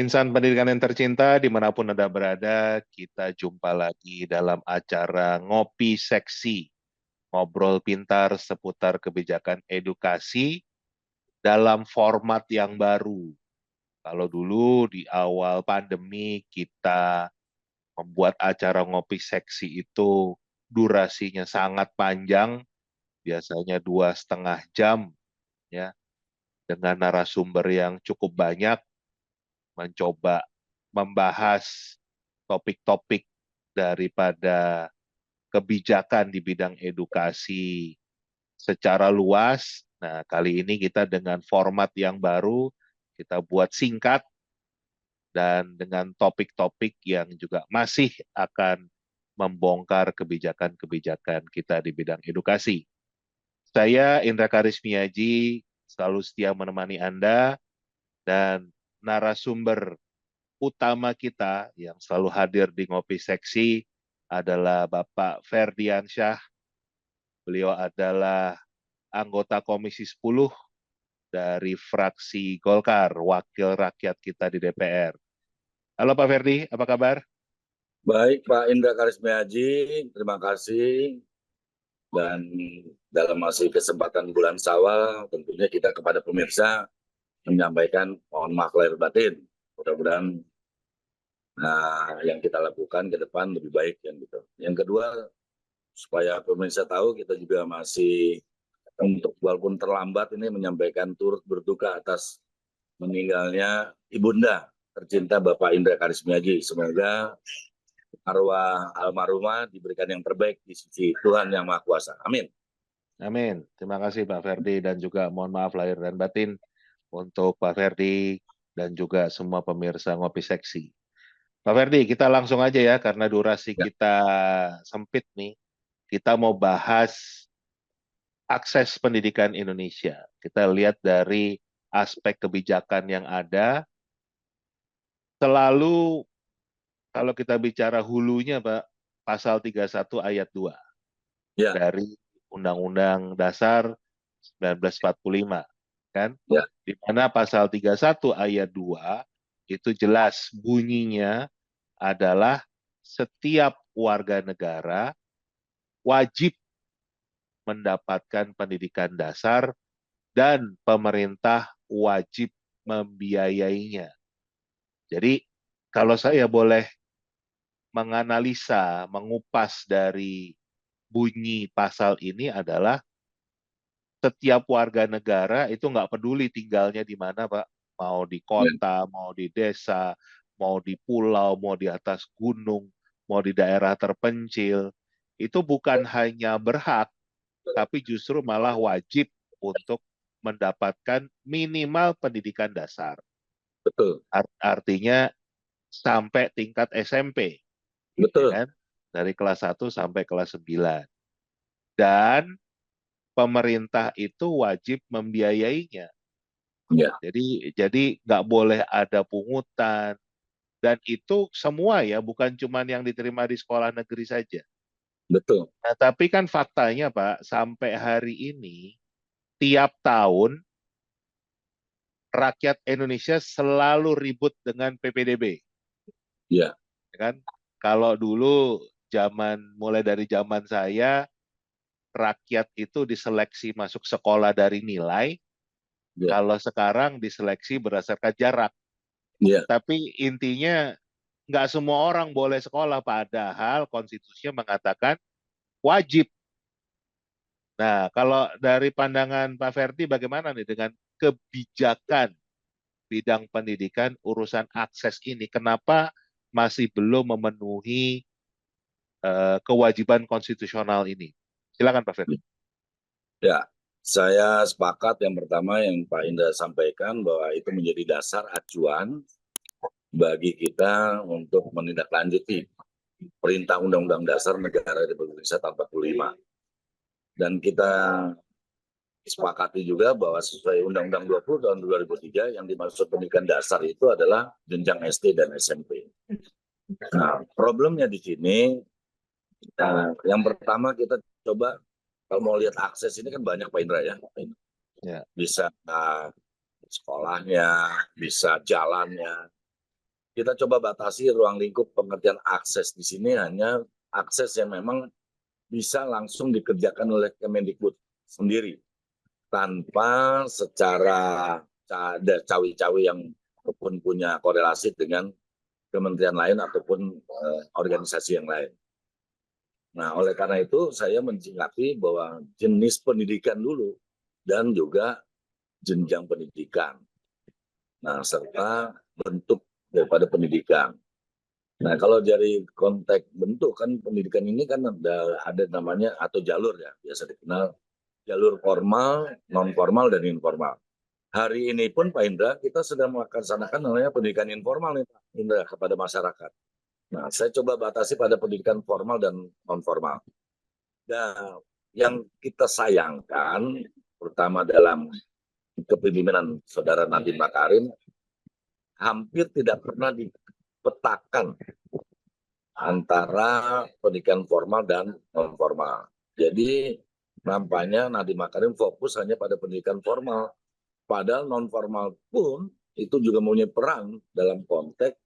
Insan pendidikan yang tercinta, dimanapun Anda berada, kita jumpa lagi dalam acara Ngopi Seksi, ngobrol pintar seputar kebijakan edukasi dalam format yang baru. Kalau dulu di awal pandemi kita membuat acara Ngopi Seksi itu durasinya sangat panjang, biasanya 2,5 jam, ya, dengan narasumber yang cukup banyak, mencoba membahas topik-topik daripada kebijakan di bidang edukasi secara luas. Nah, kali ini kita dengan format yang baru, kita buat singkat dan dengan topik-topik yang juga masih akan membongkar kebijakan-kebijakan kita di bidang edukasi. Saya Indra Karismiaji, selalu setia menemani Anda, dan narasumber utama kita yang selalu hadir di Ngopi Seksi adalah Bapak Ferdiansyah. Beliau adalah anggota Komisi 10 dari fraksi Golkar, wakil rakyat kita di DPR. Halo Pak Ferdi, apa kabar? Baik, Pak Indra Karismiaji, terima kasih. Dan dalam masih kesempatan bulan Syawal, tentunya kita kepada pemirsa menyampaikan mohon maaf lahir batin. Mudah-mudahan yang kita lakukan ke depan lebih baik kan gitu. Yang kedua, supaya pemirsa tahu, kita juga masih untuk walaupun terlambat ini menyampaikan turut berduka atas meninggalnya Ibunda tercinta Bapak Indra Karismiaji. Semoga arwah almarhumah diberikan yang terbaik di sisi Tuhan Yang Maha Kuasa. Amin. Amin. Terima kasih Pak Ferdi, dan juga mohon maaf lahir dan batin untuk Pak Ferdi dan juga semua pemirsa Ngopi Seksi. Pak Ferdi, kita langsung aja ya, karena durasi Ya. kita sempit nih. Kita mau bahas akses pendidikan Indonesia. Kita lihat dari aspek kebijakan yang ada. Selalu kalau kita bicara hulunya, Pak, pasal 31 ayat 2 Ya. dari Undang-Undang Dasar 1945, kan? Ya. Di mana pasal 31 ayat 2 itu jelas bunyinya adalah setiap warga negara wajib mendapatkan pendidikan dasar dan pemerintah wajib membiayainya. Jadi kalau saya boleh menganalisa, mengupas dari bunyi pasal ini adalah setiap warga negara itu nggak peduli tinggalnya di mana, Pak. Mau di kota, mau di desa, mau di pulau, mau di atas gunung, mau di daerah terpencil. Itu bukan hanya berhak, tapi justru malah wajib untuk mendapatkan minimal pendidikan dasar. Betul. Artinya sampai tingkat SMP, ya Betul. kan? Dari kelas 1 sampai kelas 9. Dan pemerintah itu wajib membiayainya. Ya. Jadi nggak boleh ada pungutan. Dan itu semua ya, bukan cuma yang diterima di sekolah negeri saja. Betul. Nah, tapi kan faktanya Pak, sampai hari ini, tiap tahun rakyat Indonesia selalu ribut dengan PPDB. Ya. Kan? Kalau dulu mulai dari zaman saya, rakyat itu diseleksi masuk sekolah dari nilai. Ya. Kalau sekarang diseleksi berdasarkan jarak. Ya. Tapi intinya nggak semua orang boleh sekolah, padahal konstitusinya mengatakan wajib. Nah, kalau dari pandangan Pak Ferdi bagaimana nih dengan kebijakan bidang pendidikan urusan akses ini? Kenapa masih belum memenuhi kewajiban konstitusional ini? Silakan Pak Ferdi. Ya. Saya sepakat yang pertama yang Pak Indra sampaikan bahwa itu menjadi dasar acuan bagi kita untuk menindaklanjuti Perintah Undang-Undang Dasar Negara Republik Indonesia tahun 45. Dan kita sepakati juga bahwa sesuai Undang-Undang 20 tahun 2003 yang dimaksud pendidikan dasar itu adalah jenjang SD dan SMP. Nah, problemnya di sini, yang pertama kita coba, kalau mau lihat akses ini kan banyak Pak Indra ya. Ya. Bisa sekolahnya, bisa jalannya. kita coba batasi ruang lingkup pengertian akses di sini hanya akses yang memang bisa langsung dikerjakan oleh Kemendikbud sendiri tanpa secara ada cawe-cawe yang ataupun punya korelasi dengan kementerian lain ataupun organisasi yang lain. Nah, oleh karena itu saya menyikapi bahwa jenis pendidikan dulu dan juga jenjang pendidikan. Nah, serta bentuk daripada pendidikan. Nah, kalau dari konteks bentuk kan pendidikan ini kan ada namanya atau jalur ya, biasa dikenal jalur formal, non formal dan informal. Hari ini pun Pak Indra kita sedang melaksanakan namanya pendidikan informal nih Pak Indra kepada masyarakat. Nah, saya coba batasi pada pendidikan formal dan non formal. Nah, yang kita sayangkan terutama dalam kepemimpinan Saudara Nadiem Makarim hampir tidak pernah dipetakan antara pendidikan formal dan non formal. Jadi nampaknya Nadiem Makarim fokus hanya pada pendidikan formal. Padahal non formal pun itu juga mempunyai peran dalam konteks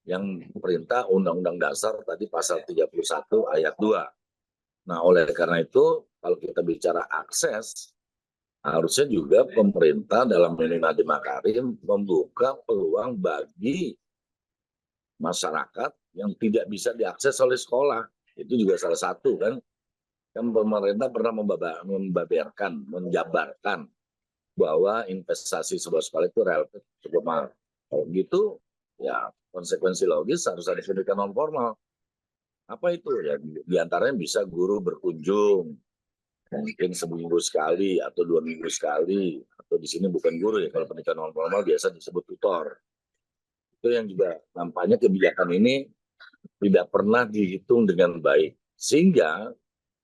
yang perintah Undang-Undang Dasar tadi pasal 31 ayat 2. Nah, oleh karena itu kalau kita bicara akses, harusnya juga pemerintah dalam ini Nadiem Makarim membuka peluang bagi masyarakat yang tidak bisa diakses oleh sekolah. Itu juga salah satu kan. Kan pemerintah pernah membaberkan, menjabarkan bahwa investasi sebuah sekolah itu relatif cukup mahal. Kalau gitu, ya konsekuensi logis harus ada pendidikan non formal. Apa itu? Ya diantaranya bisa guru berkunjung, mungkin seminggu sekali atau 2 minggu sekali, atau di sini bukan guru ya, kalau pendidikan non formal biasa disebut tutor. Itu yang juga nampaknya kebijakan ini tidak pernah dihitung dengan baik. Sehingga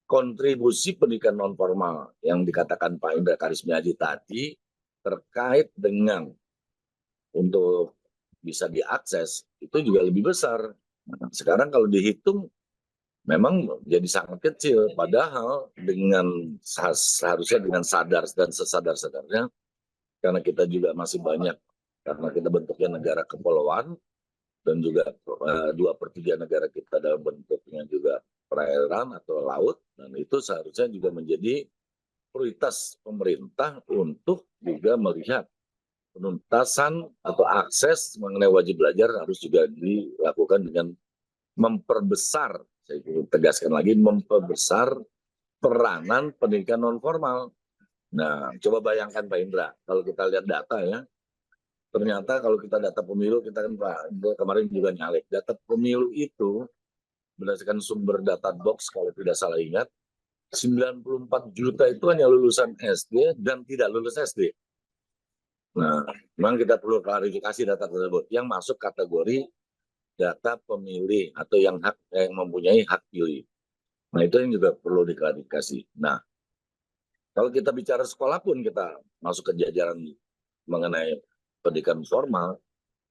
kontribusi pendidikan non formal yang dikatakan Pak Indra Karismiaji tadi terkait dengan untuk bisa diakses itu juga lebih besar. Sekarang kalau dihitung memang jadi sangat kecil, padahal dengan seharusnya dengan sadar dan sesadar-sadarnya, karena kita juga masih banyak, karena kita bentuknya negara kepulauan, dan juga 2/3 negara kita dalam bentuknya juga perairan atau laut, dan itu seharusnya juga menjadi prioritas pemerintah untuk juga melihat penuntasan atau akses mengenai wajib belajar harus juga dilakukan dengan memperbesar, saya tegaskan lagi, memperbesar peranan pendidikan non formal. Nah, coba bayangkan Pak Indra, kalau kita lihat data ya, ternyata kalau kita data pemilu, kita kan Pak kemarin juga nyalek, data pemilu itu berdasarkan sumber data box kalau tidak salah ingat, 94 juta itu hanya lulusan SD dan tidak lulus SD. Nah, memang kita perlu klarifikasi data tersebut yang masuk kategori data pemilih atau yang mempunyai hak pilih. Nah, itu yang juga perlu diklarifikasi. Nah, kalau kita bicara sekolah pun kita masuk ke jajaran mengenai pendidikan formal,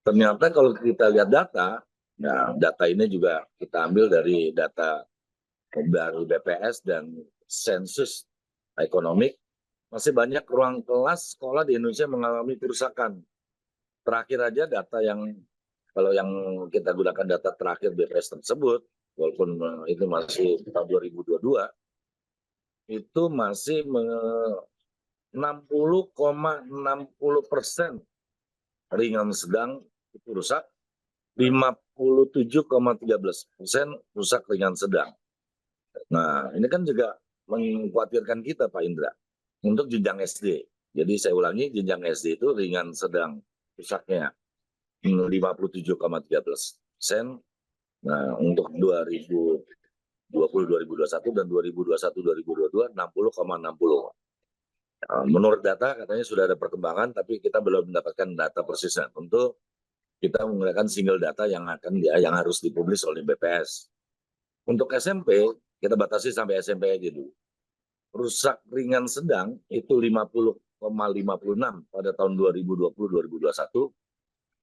ternyata kalau kita lihat data, nah data ini juga kita ambil dari data dari BPS dan sensus ekonomik, masih banyak ruang kelas sekolah di Indonesia mengalami kerusakan. Terakhir aja data yang kalau yang kita gunakan data terakhir BPS tersebut, walaupun itu masih tahun 2022, itu masih 60,60% ringan sedang itu rusak, 57,13% rusak ringan sedang. Nah, ini kan juga mengkhawatirkan kita Pak Indra untuk jenjang SD. Jadi saya ulangi, jenjang SD itu ringan sedang rusaknya 57,13%. Nah, untuk 2020-2021 dan 2021-2022 60,60. Menurut data katanya sudah ada perkembangan, tapi kita belum mendapatkan data persisnya. Tentu kita menggunakan single data yang harus dipublis oleh BPS. Untuk SMP kita batasi sampai SMP aja dulu. Rusak ringan sedang itu 50,56 pada tahun 2020-2021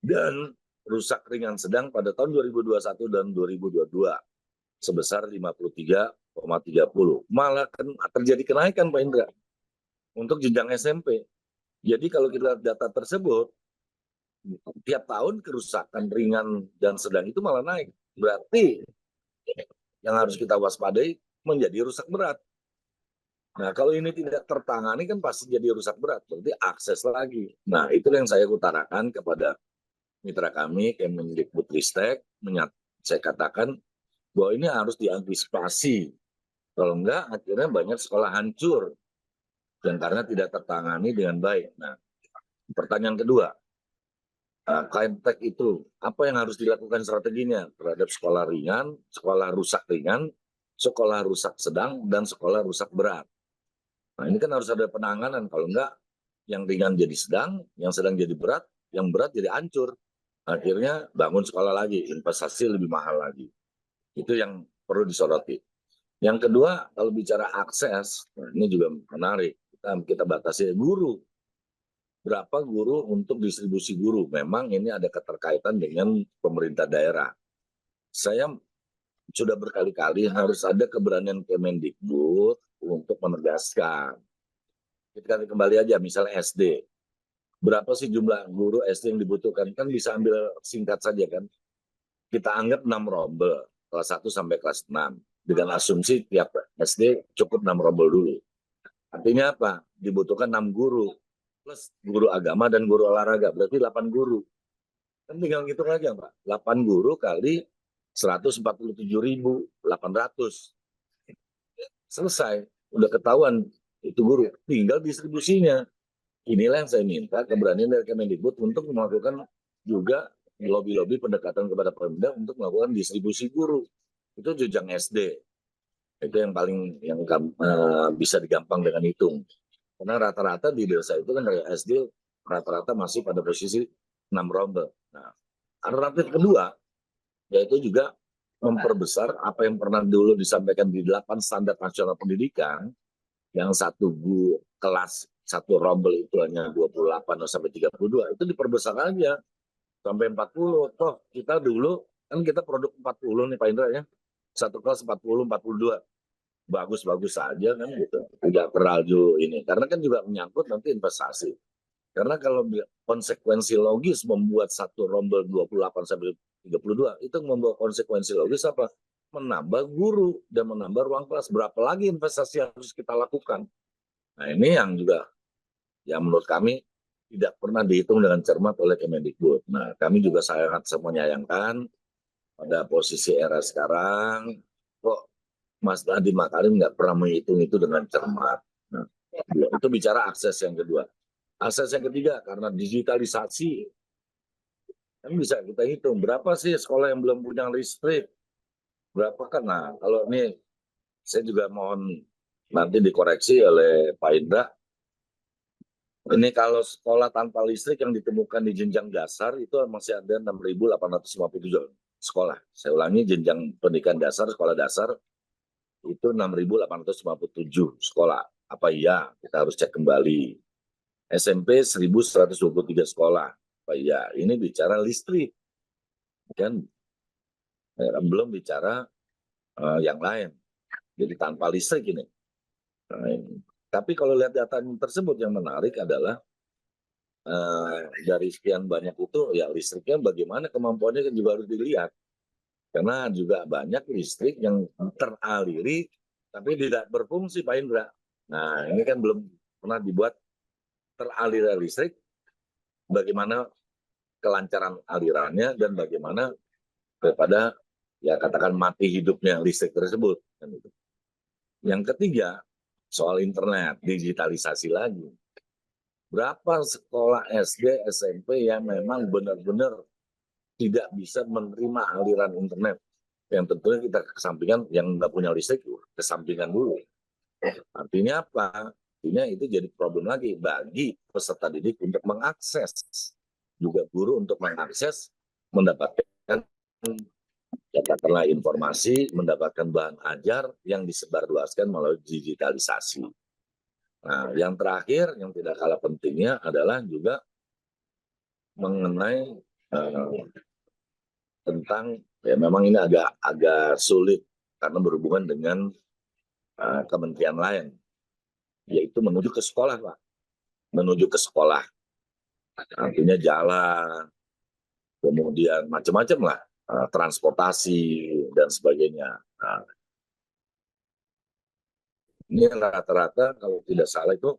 dan rusak ringan sedang pada tahun 2021 dan 2022 sebesar 53,30. Malah kan terjadi kenaikan Pak Indra untuk jenjang SMP. Jadi kalau kita lihat data tersebut, tiap tahun kerusakan ringan dan sedang itu malah naik. Berarti yang harus kita waspadai menjadi rusak berat. Nah, kalau ini tidak tertangani kan pasti jadi rusak berat, berarti akses lagi. Nah, itu yang saya utarakan kepada mitra kami, Kemendikbudristek, saya katakan bahwa ini harus diantisipasi. Kalau enggak, akhirnya banyak sekolah hancur dan karena tidak tertangani dengan baik. Nah, pertanyaan kedua, KMTek itu apa yang harus dilakukan strateginya terhadap sekolah ringan, sekolah rusak ringan, sekolah rusak sedang, dan sekolah rusak berat. Nah, ini kan harus ada penanganan. Kalau enggak, yang ringan jadi sedang jadi berat, yang berat jadi hancur. Akhirnya bangun sekolah lagi, investasi lebih mahal lagi. Itu yang perlu disoroti. Yang kedua, kalau bicara akses, nah ini juga menarik. Kita batasi guru. Berapa guru untuk distribusi guru? Memang ini ada keterkaitan dengan pemerintah daerah. Saya sudah berkali-kali harus ada keberanian Kemendikbud untuk menegaskan. Kita kembali aja, misalnya SD. Berapa sih jumlah guru SD yang dibutuhkan? Kan bisa ambil singkat saja kan. Kita anggap 6 rombel, kelas 1 sampai kelas 6. Dengan asumsi tiap SD cukup 6 rombel dulu. Artinya apa? Dibutuhkan 6 guru. Plus guru agama dan guru olahraga. Berarti 8 guru. Kan tinggal ngitung aja, Pak. 8 guru kali 147.800. Selesai. Udah ketahuan itu guru. Tinggal distribusinya. Inilah yang saya minta keberanian dari Kemendikbud untuk melakukan juga lobby-lobby pendekatan kepada Pemda untuk melakukan distribusi guru. Itu jenjang SD. Itu yang paling bisa digampang dengan hitung. Karena rata-rata di desa itu kan dari SD rata-rata masih pada posisi 6 rombel. Nah, alternatif kedua yaitu juga memperbesar apa yang pernah dulu disampaikan di 8 standar nasional pendidikan, yang kelas satu rombel itu hanya 28 sampai 32, itu diperbesar aja sampai 40. Toh kita dulu kan kita produk 40 nih Pak Indra ya. Satu kelas 40, 42. Bagus-bagus saja kan gitu. Tidak terlalu ini. Karena kan juga menyangkut nanti investasi. Karena kalau konsekuensi logis membuat satu rombel 28 sampai 32, itu membawa konsekuensi logis apa? Menambah guru dan menambah ruang kelas. Berapa lagi investasi yang harus kita lakukan? Nah, ini yang juga yang menurut kami tidak pernah dihitung dengan cermat oleh Kemendikbud. Nah, kami juga sangat menyayangkan pada posisi era sekarang, kok Mas Nadiem Makarim nggak pernah menghitung itu dengan cermat. Nah, itu bicara akses yang kedua. Akses yang ketiga, karena digitalisasi, kan bisa kita hitung berapa sih sekolah yang belum punya listrik, berapa kan. Nah, kalau ini saya juga mohon nanti dikoreksi oleh Pak Indra. Ini kalau sekolah tanpa listrik yang ditemukan di jenjang dasar itu masih ada 6.857 sekolah. Saya ulangi, jenjang pendidikan dasar, sekolah dasar itu 6.857 sekolah. Apa iya? Kita harus cek kembali. SMP 1.123 sekolah. Apa iya? Ini bicara listrik. Kan belum bicara yang lain. Jadi tanpa listrik ini. Tapi kalau lihat data tersebut, yang menarik adalah dari sekian banyak itu ya listriknya bagaimana kemampuannya kan juga harus dilihat. Karena juga banyak listrik yang teraliri tapi tidak berfungsi Pak Indra. Nah, ini kan belum pernah dibuat teralir listrik, bagaimana kelancaran alirannya dan bagaimana daripada ya katakan mati hidupnya listrik tersebut. Yang ketiga, soal internet, digitalisasi lagi. Berapa sekolah SD, SMP yang memang benar-benar tidak bisa menerima aliran internet? Yang tentunya kita kesampingan, yang nggak punya listrik, kesampingan dulu. Artinya apa? Artinya itu jadi problem lagi bagi peserta didik untuk mengakses. Juga guru untuk mengakses, mendapatkan katakanlah informasi, mendapatkan bahan ajar yang disebarluaskan melalui digitalisasi. Nah, yang terakhir, yang tidak kalah pentingnya adalah juga mengenai tentang, ya memang ini agak sulit karena berhubungan dengan kementerian lain, yaitu menuju ke sekolah, Pak. Menuju ke sekolah. artinya jalan, kemudian macam-macam lah, transportasi dan sebagainya. Nah, ini rata-rata kalau tidak salah itu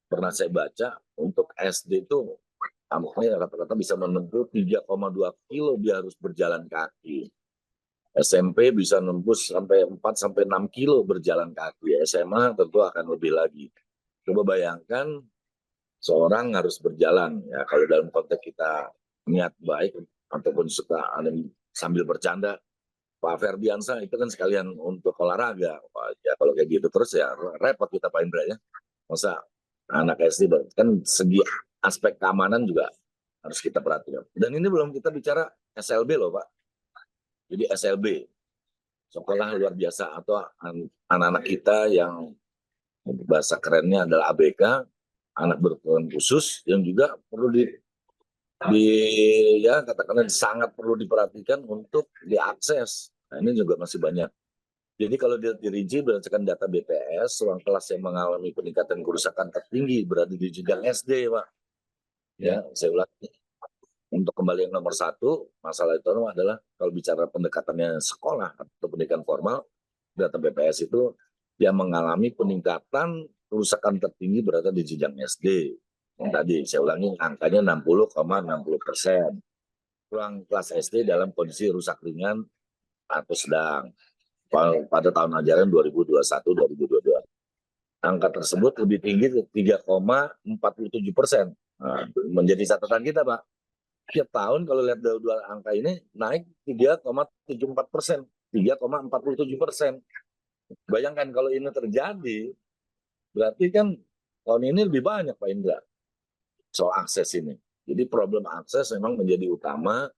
pernah saya baca untuk SD itu tampaknya rata-rata bisa menempuh 3,2 kilo dia harus berjalan kaki. SMP bisa nembus sampai 4 sampai 6 kilo berjalan kaki. SMA tentu akan lebih lagi. Coba bayangkan seorang harus berjalan ya kalau dalam konteks kita niat baik ataupun suka sambil bercanda. Pak Ferdiansa itu kan sekalian untuk olahraga. Wah, ya kalau kayak gitu terus ya repot kita Pak Indra ya. Masa anak SD kan segi aspek keamanan juga harus kita perhatikan. Dan ini belum kita bicara SLB loh Pak. Jadi SLB, sekolah luar biasa, atau anak-anak kita yang bahasa kerennya adalah ABK, anak berkebutuhan khusus yang juga perlu ya katakanlah sangat perlu diperhatikan untuk diakses. Nah, ini juga masih banyak. Jadi kalau dirinci berdasarkan data BPS, ruang kelas yang mengalami peningkatan kerusakan tertinggi berada di jenjang SD, Pak. Ya, saya ulangi. Untuk kembali yang nomor satu, masalah itu adalah kalau bicara pendekatannya sekolah atau pendidikan formal, data BPS itu yang mengalami peningkatan kerusakan tertinggi berada di jenjang SD. Yang tadi saya ulangi angkanya 60,60%. Ruang kelas SD dalam kondisi rusak ringan atau sedang pada tahun ajaran 2021-2022. Angka tersebut lebih tinggi 3,47%. Nah, menjadi catatan kita, Pak. Tiap tahun kalau lihat dua angka ini naik 3,74%, 3,47%. Bayangkan kalau ini terjadi, berarti kan tahun ini lebih banyak Pak Indra soal akses ini. Jadi problem akses memang menjadi utama,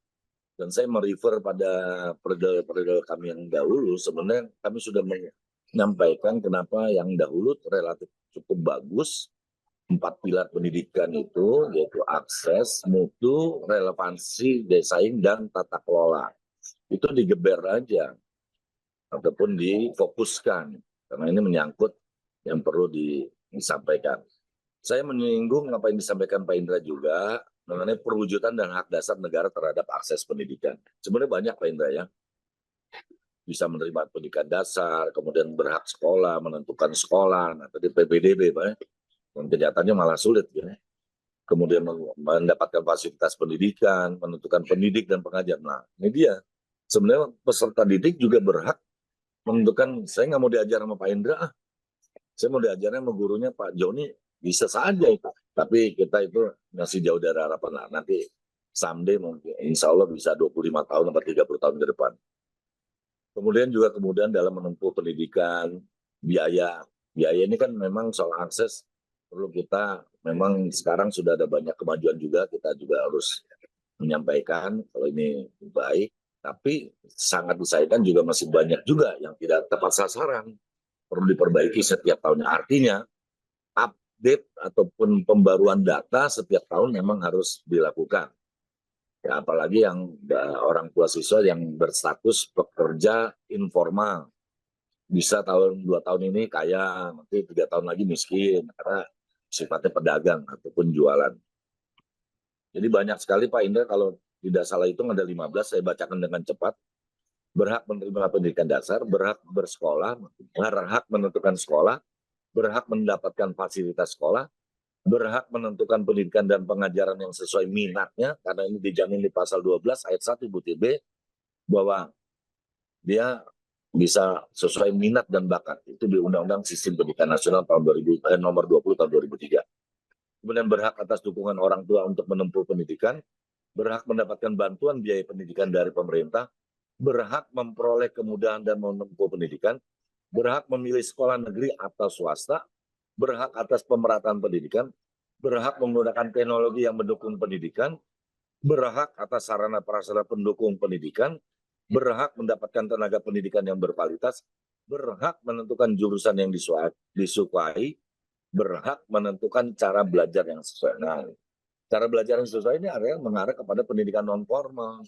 dan saya merefer pada periode kami yang dahulu, sebenarnya kami sudah menyampaikan kenapa yang dahulu relatif cukup bagus. 4 pilar pendidikan itu, yaitu akses, mutu, relevansi, desain, dan tata kelola. Itu digeber aja, ataupun difokuskan, karena ini menyangkut yang perlu disampaikan. Saya menyinggung apa yang disampaikan Pak Indra juga, mengenai perwujudan dan hak dasar negara terhadap akses pendidikan. Sebenarnya banyak Pak Indra ya, bisa menerima pendidikan dasar, kemudian berhak sekolah, menentukan sekolah, nah tadi PPDB Pak ya, dan kenyataannya malah sulit ya. Kemudian mendapatkan fasilitas pendidikan, menentukan pendidik dan pengajar. Nah, ini dia. Sebenarnya peserta didik juga berhak menentukan, saya nggak mau diajar sama Pak Indra, saya mau diajarnya sama gurunya Pak Joni, bisa saja itu. Tapi kita itu masih jauh dari harapan. Nah, nanti someday mungkin, insya Allah bisa 25 tahun atau 30 tahun ke depan. Kemudian dalam menempuh pendidikan, biaya. Biaya ini kan memang soal akses perlu kita, memang sekarang sudah ada banyak kemajuan juga, kita juga harus menyampaikan kalau ini baik, tapi sangat disayangkan juga masih banyak juga yang tidak tepat sasaran, perlu diperbaiki setiap tahunnya. Artinya update ataupun pembaruan data setiap tahun memang harus dilakukan. Ya, apalagi yang orang tua siswa yang berstatus pekerja informal, bisa tahun 2 tahun ini kaya, nanti 3 tahun lagi miskin karena sifatnya pedagang ataupun jualan. Jadi banyak sekali Pak Indra, kalau tidak salah hitung ada 15, saya bacakan dengan cepat. Berhak menerima pendidikan dasar, berhak bersekolah, berhak menentukan sekolah, berhak mendapatkan fasilitas sekolah, berhak menentukan pendidikan dan pengajaran yang sesuai minatnya, karena ini dijamin di pasal 12 ayat 1 butir B, bahwa dia bisa sesuai minat dan bakat. Itu di Undang-Undang Sistem Pendidikan Nasional tahun nomor 20 tahun 2003. Kemudian berhak atas dukungan orang tua untuk menempuh pendidikan, berhak mendapatkan bantuan biaya pendidikan dari pemerintah, berhak memperoleh kemudahan dan menempuh pendidikan, berhak memilih sekolah negeri atau swasta, berhak atas pemerataan pendidikan, berhak menggunakan teknologi yang mendukung pendidikan, berhak atas sarana prasarana pendukung pendidikan, berhak mendapatkan tenaga pendidikan yang berkualitas, berhak menentukan jurusan yang disukai, berhak menentukan cara belajar yang sesuai. Nah, cara belajar yang sesuai ini adalah mengarah kepada pendidikan non formal.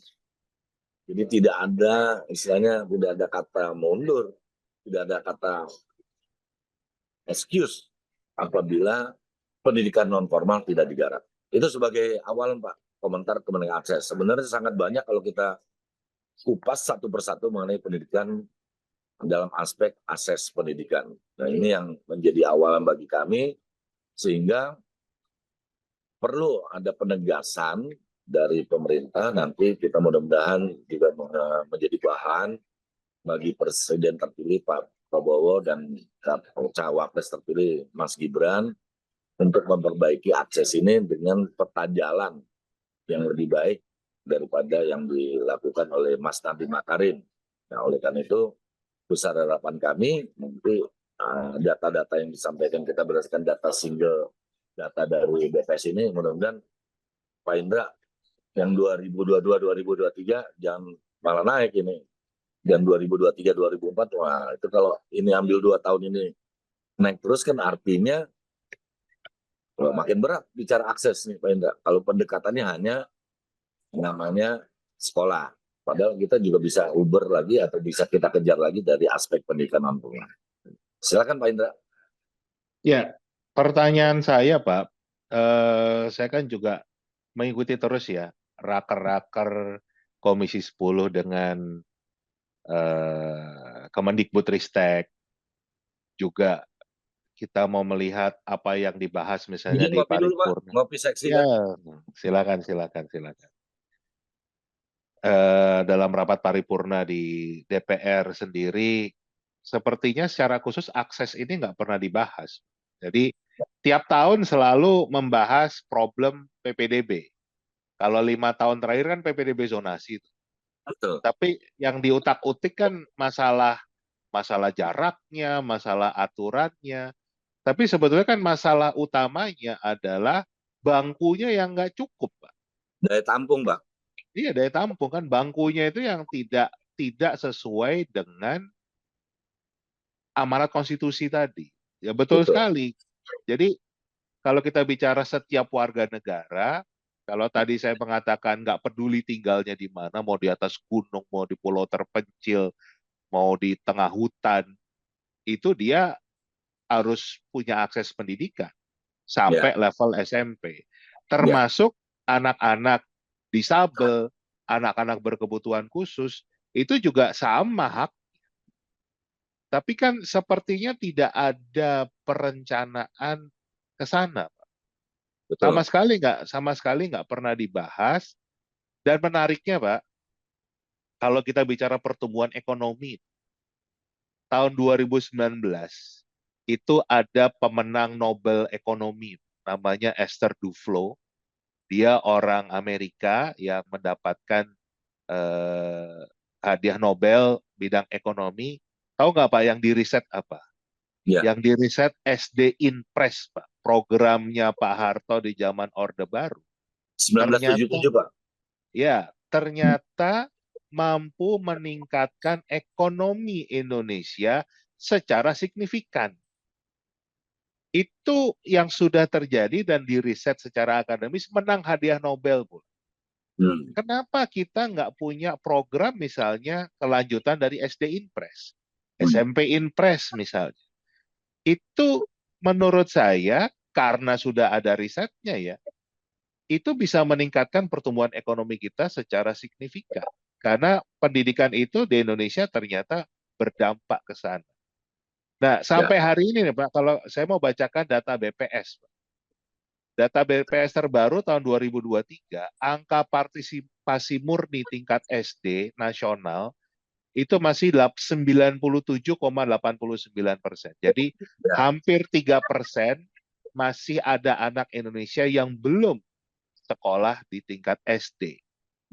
Jadi tidak ada, istilahnya tidak ada kata mundur, tidak ada kata excuse apabila pendidikan non formal tidak digarap. Itu sebagai awal Pak, komentar kemenangan akses. Sebenarnya sangat banyak kalau kita kupas satu persatu mengenai pendidikan dalam aspek akses pendidikan. Nah ini yang menjadi awalan bagi kami, sehingga perlu ada penegasan dari pemerintah. Nanti kita mudah-mudahan juga menjadi bahan bagi Presiden terpilih Pak Prabowo dan Cawapres terpilih Mas Gibran untuk memperbaiki akses ini dengan peta jalan yang lebih baik daripada yang dilakukan oleh Mas Nadiem Makarim. Nah, oleh karena itu, besar harapan kami nanti data-data yang disampaikan kita berdasarkan data single data dari BPS ini, mudah-mudahan Pak Indra yang 2022-2023 jangan malah naik ini. Dan 2023-2024, wah itu kalau ini ambil 2 tahun ini naik terus kan artinya makin berat bicara akses nih Pak Indra. Kalau pendekatannya hanya namanya sekolah. Padahal kita juga bisa uber lagi atau bisa kita kejar lagi dari aspek pendidikan non formal. Silakan Pak Indra. Ya, pertanyaan saya Pak, saya kan juga mengikuti terus ya raker-raker Komisi 10 dengan Kemendikbudristek, juga kita mau melihat apa yang dibahas misalnya Izin di ngopi dulu Pak, paripurna. ngopi seksi Ya, Pak. silakan, silakan, silakan. Dalam rapat paripurna di DPR sendiri, sepertinya secara khusus akses ini nggak pernah dibahas. Jadi tiap tahun selalu membahas problem PPDB. Kalau 5 tahun terakhir kan PPDB zonasi. Betul. Tapi yang diutak-utik kan masalah masalah jaraknya, masalah aturannya. Tapi sebetulnya kan masalah utamanya adalah bangkunya yang nggak cukup, Pak. Daya tampung Pak. Iya, daya tampung kan bangkunya itu yang tidak tidak sesuai dengan amanat konstitusi tadi. Ya betul Betul. sekali. Jadi kalau kita bicara setiap warga negara, kalau tadi saya mengatakan nggak peduli tinggalnya di mana, mau di atas gunung, mau di pulau terpencil, mau di tengah hutan, itu dia harus punya akses pendidikan Ya, sampai level SMP. ya, Termasuk anak-anak disabel, anak-anak berkebutuhan khusus, itu juga sama hak. Tapi kan sepertinya tidak ada perencanaan ke sana. betul. Sama sekali nggak pernah dibahas. Dan menariknya, Pak, kalau kita bicara pertumbuhan ekonomi, tahun 2019 itu ada pemenang Nobel Ekonomi, namanya Esther Duflo. Dia orang Amerika yang mendapatkan eh, hadiah Nobel bidang ekonomi. Tahu nggak Pak yang diriset apa? Ya, Yang diriset SD Inpress, Pak. Programnya Pak Harto di zaman Orde Baru. 1977 Ternyata, Pak. ya, ternyata mampu meningkatkan ekonomi Indonesia secara signifikan. Itu yang sudah terjadi dan diriset secara akademis menang hadiah Nobel, Bu. Hmm. Kenapa kita nggak punya program misalnya kelanjutan dari SD Inpress, Hmm. SMP Inpress misalnya? Itu menurut saya karena sudah ada risetnya ya, itu bisa meningkatkan pertumbuhan ekonomi kita secara signifikan. Karena pendidikan itu di Indonesia ternyata berdampak ke sana. Nah, Ya, sampai hari ini nih Pak, kalau saya mau bacakan data BPS, Pak. Data BPS terbaru tahun 2023, angka partisipasi murni tingkat SD nasional itu masih 97,89%. Jadi ya, hampir 3% masih ada anak Indonesia yang belum sekolah di tingkat SD.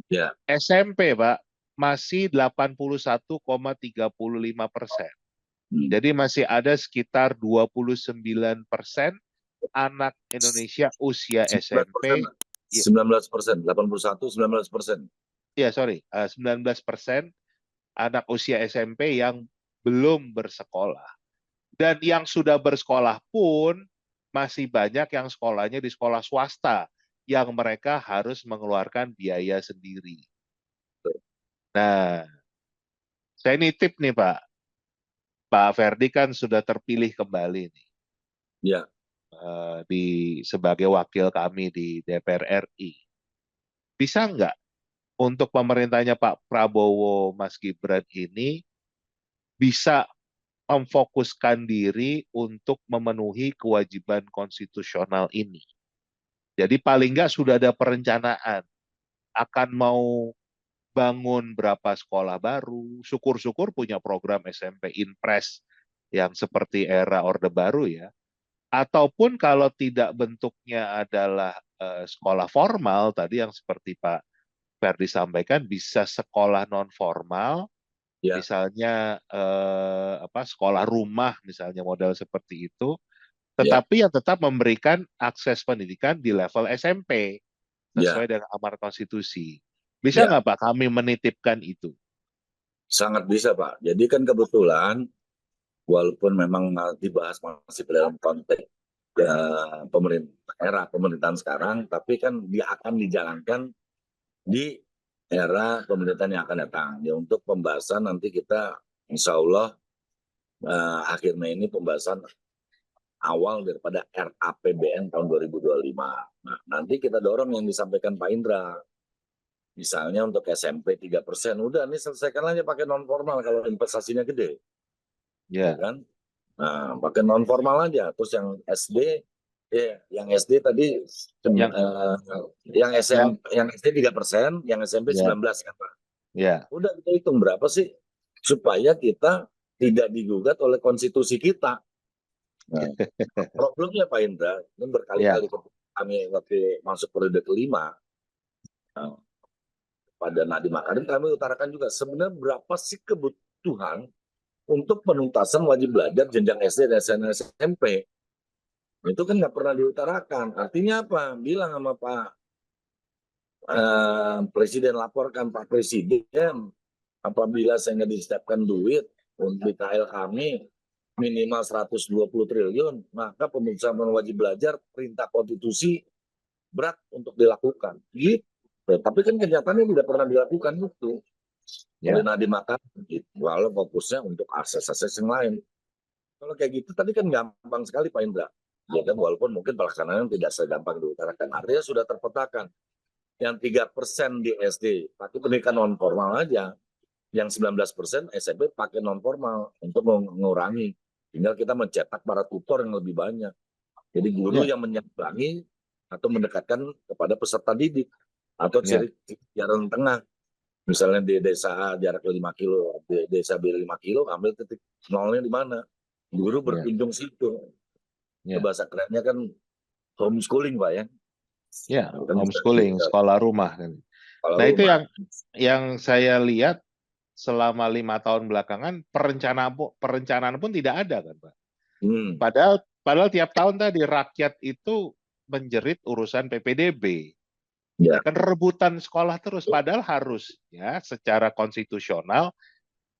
ya. SMP, Pak, masih 81,35%. Hmm. Jadi masih ada sekitar 29% anak Indonesia usia 19% SMP, Pak. ya, 19%, 81, 19%. ya sorry, 19% anak usia SMP yang belum bersekolah. Dan yang sudah bersekolah pun masih banyak yang sekolahnya di sekolah swasta, yang mereka harus mengeluarkan biaya sendiri. Nah, saya nitip nih Pak, Pak Ferdi kan sudah terpilih kembali nih. Ya, sebagai wakil kami di DPR RI. Bisa nggak untuk pemerintahnya Pak Prabowo, Mas Gibran ini bisa memfokuskan diri untuk memenuhi kewajiban konstitusional ini? Jadi paling nggak sudah ada perencanaan akan mau bangun berapa sekolah baru. Syukur-syukur punya program SMP Inpres yang seperti era Orde Baru ya. Ataupun kalau tidak bentuknya adalah sekolah formal tadi yang seperti Pak Ferdi sampaikan, bisa sekolah non formal, Ya, misalnya sekolah rumah misalnya model seperti itu, ya, tetapi yang tetap memberikan akses pendidikan di level SMP ya, sesuai dengan amar konstitusi. Bisa ya, nggak Pak kami menitipkan itu? sangat bisa Pak. Jadi kan kebetulan walaupun memang dibahas masih dalam konteks ya, era pemerintahan sekarang, tapi kan dia akan dijalankan di era pemerintahan yang akan datang. Ya untuk pembahasan nanti kita insya Allah akhir Mei ini pembahasan awal daripada RAPBN tahun 2025. Nah, nanti kita dorong yang disampaikan Pak Indra. Misalnya untuk SMP 3%, udah nih selesaikan aja pakai non formal kalau investasinya gede, ya Ya, kan? Nah, pakai non formal aja. Terus yang SD tadi, yang yang SD 3%, yang SMP ya, 19 kan Pak. ya, Udah kita hitung berapa sih supaya kita tidak digugat oleh konstitusi kita. Nah, problemnya Pak Indra, ini ya, berkali-kali kami waktu masuk periode kelima, nah, pada Nadiem Makarim kami utarakan juga sebenarnya berapa sih kebutuhan untuk penuntasan wajib belajar jenjang SD dan SMP. Itu kan nggak pernah diutarakan. Artinya apa? Bilang sama Pak Presiden, laporkan Pak Presiden, apabila saya nggak disiapkan duit untuk BKL kami minimal 120 triliun, maka pemeriksaan wajib belajar perintah konstitusi berat untuk dilakukan. Gitu. Tapi kan kenyataannya tidak pernah dilakukan itu oleh ya, Nadiem Makarim. Gitu. Walau fokusnya untuk akses-akses yang lain. Kalau kayak gitu tadi kan gampang sekali Pak Indra. Ya kan walaupun mungkin pelaksanaannya tidak segampang diutarakan. Artinya sudah terpetakan. Yang 3% di SD pakai pendidikan non formal aja. Yang 19% SMP pakai non formal untuk mengurangi. Tinggal kita mencetak para tutor yang lebih banyak. Jadi guru ya, yang menyambangi atau mendekatkan kepada peserta didik atau ya, jalan tengah. Misalnya di desa A jarak 5 kilo, di desa B 5 kilo, ambil titik nolnya di mana. Guru ya, berkunjung situ. Itu ya, bahasa kerennya kan homeschooling Pak ya. ya, Kan homeschooling, sekolah rumah kan. kalau Nah itu rumah. yang saya lihat selama 5 tahun belakangan perencanaan pun tidak ada kan Pak. Hmm, Padahal tiap tahun tadi rakyat itu menjerit urusan PPDB. Ya ya, kan rebutan sekolah terus. Padahal harus ya secara konstitusional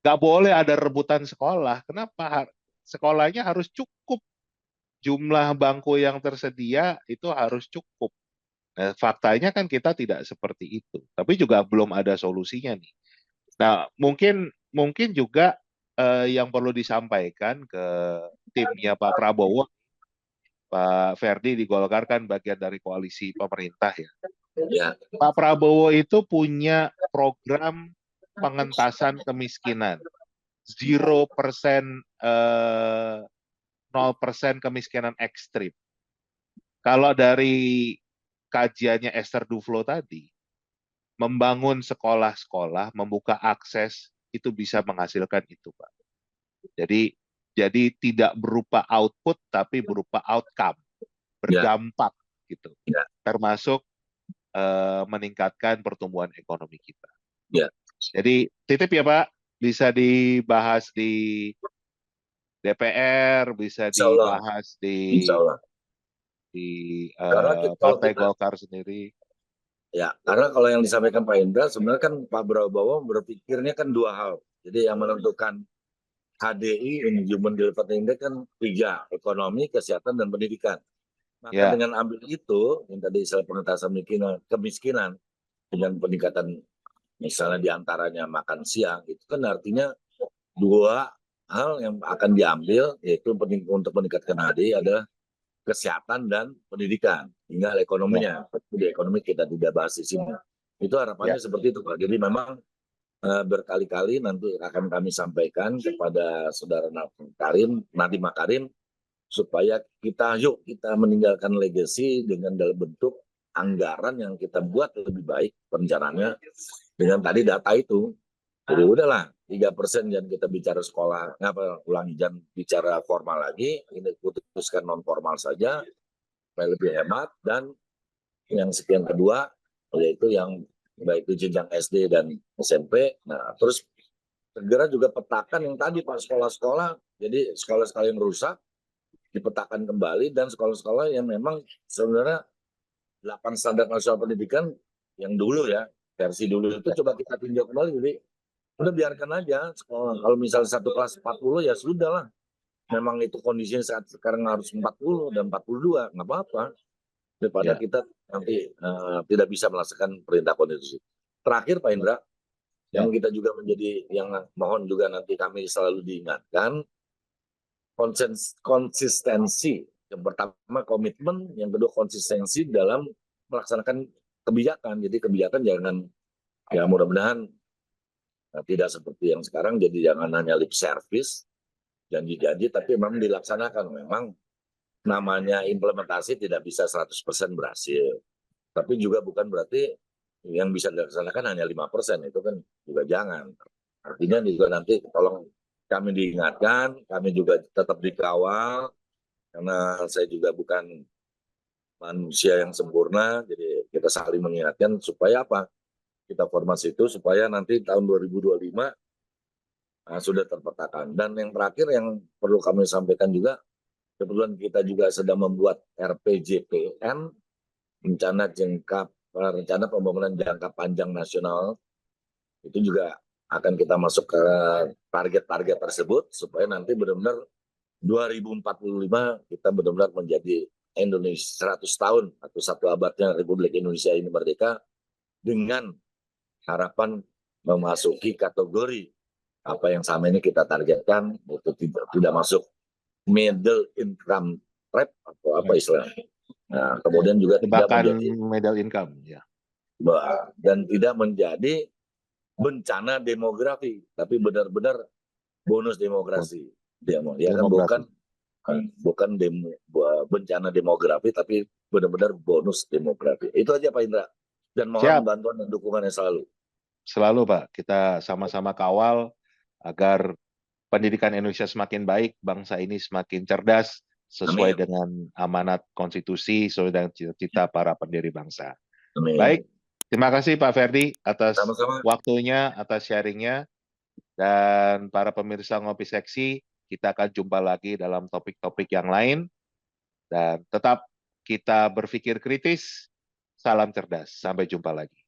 nggak boleh ada rebutan sekolah. Kenapa? Sekolahnya harus cukup. Jumlah bangku yang tersedia itu harus cukup. Nah, faktanya kan kita tidak seperti itu. Tapi juga belum ada solusinya nih. Nah, mungkin mungkin juga yang perlu disampaikan ke timnya Pak Prabowo, Pak Ferdi di Golkar kan bagian dari koalisi pemerintah ya. ya, Pak Prabowo itu punya program pengentasan kemiskinan. 0%, 0% kemiskinan ekstrim. Kalau dari kajiannya Esther Duflo tadi, membangun sekolah-sekolah, membuka akses, itu bisa menghasilkan itu, Pak. Jadi tidak berupa output, tapi berupa outcome, ya, berdampak gitu. ya, Termasuk meningkatkan pertumbuhan ekonomi kita. ya. Jadi titip ya Pak, bisa dibahas di DPR, bisa Insya Allah, dibahas insya Allah. di Karena kalau Partai kita Golkar sendiri. ya, karena kalau yang disampaikan Pak Indra sebenarnya kan Pak Prabowo berpikirnya kan dua hal. Jadi yang menentukan HDI ini Human Development Index kan tiga, ekonomi, kesehatan, dan pendidikan. Maka Ya, dengan ambil itu, yang tadi saya pengetahuan kemiskinan dengan peningkatan misalnya diantaranya makan siang, itu kan artinya dua hal yang akan diambil, yaitu untuk meningkatkan HDI adalah kesehatan dan pendidikan, tinggal ekonominya. Di ekonomi kita tidak bahas di sini. Itu harapannya seperti itu, Pak. Jadi memang berkali-kali nanti akan kami sampaikan kepada saudara Nadiem Makarim, supaya yuk kita meninggalkan legacy dengan dalam bentuk anggaran yang kita buat lebih baik perencanaannya dengan tadi data itu. Jadi udahlah 3% jangan kita bicara sekolah, ulangi, jangan bicara formal lagi, ini putuskan non formal saja supaya lebih hemat. Dan yang sekian kedua yaitu yang baik itu jenjang SD dan SMP. Nah terus segera juga petakan yang tadi Pak, sekolah-sekolah, jadi sekolah-sekolah yang rusak dipetakan kembali, dan sekolah-sekolah yang memang sebenarnya 8 standar nasional pendidikan yang dulu ya, versi dulu itu coba kita tinjau kembali. Jadi udah biarkan aja sekolah. Kalau misalnya satu kelas 40 ya sudah lah. Memang itu kondisinya saat sekarang harus 40 dan 42, nggak apa-apa. Daripada kita nanti tidak bisa melaksanakan perintah konstitusi. Terakhir Pak Indra, yang kita juga menjadi yang mohon juga nanti kami selalu diingatkan, konsistensi. Yang pertama komitmen, yang kedua konsistensi dalam melaksanakan kebijakan. Jadi kebijakan jangan, ya mudah-mudahan tidak seperti yang sekarang, jadi jangan hanya lip service, janji-janji, tapi memang dilaksanakan. Memang namanya implementasi tidak bisa 100% berhasil. Tapi juga bukan berarti yang bisa dilaksanakan hanya 5%, itu kan juga jangan. Artinya juga nanti tolong kami diingatkan, kami juga tetap dikawal, karena saya juga bukan manusia yang sempurna, jadi kita saling mengingatkan supaya apa? Kita formasi itu supaya nanti tahun 2025 sudah terpetakan. Dan yang terakhir yang perlu kami sampaikan juga, kebetulan kita juga sedang membuat RPJPN, rencana pembangunan jangka panjang nasional. Itu juga akan kita masuk ke target-target tersebut supaya nanti benar-benar 2045 kita benar-benar menjadi Indonesia 100 tahun atau 1 abadnya Republik Indonesia ini merdeka, dengan harapan memasuki kategori apa yang sama ini kita targetkan, untuk tidak masuk middle income trap atau apa istilahnya. Nah, kemudian juga tidak menjadi middle income, ya. Dan tidak menjadi bencana demografi, tapi benar-benar bonus demografi. Ya kan, bukan bencana demografi, tapi benar-benar bonus demografi. Itu aja Pak Indra. Dan mohon bantuan dan dukungannya selalu. Selalu Pak, kita sama-sama kawal agar pendidikan Indonesia semakin baik, bangsa ini semakin cerdas, sesuai dengan amanat konstitusi, sesuai dengan cita-cita para pendiri bangsa. Amin. Baik, terima kasih Pak Ferdi atas waktunya, atas sharingnya. Dan para pemirsa Ngopi Seksi, kita akan jumpa lagi dalam topik-topik yang lain. Dan tetap kita berpikir kritis. Salam cerdas, sampai jumpa lagi.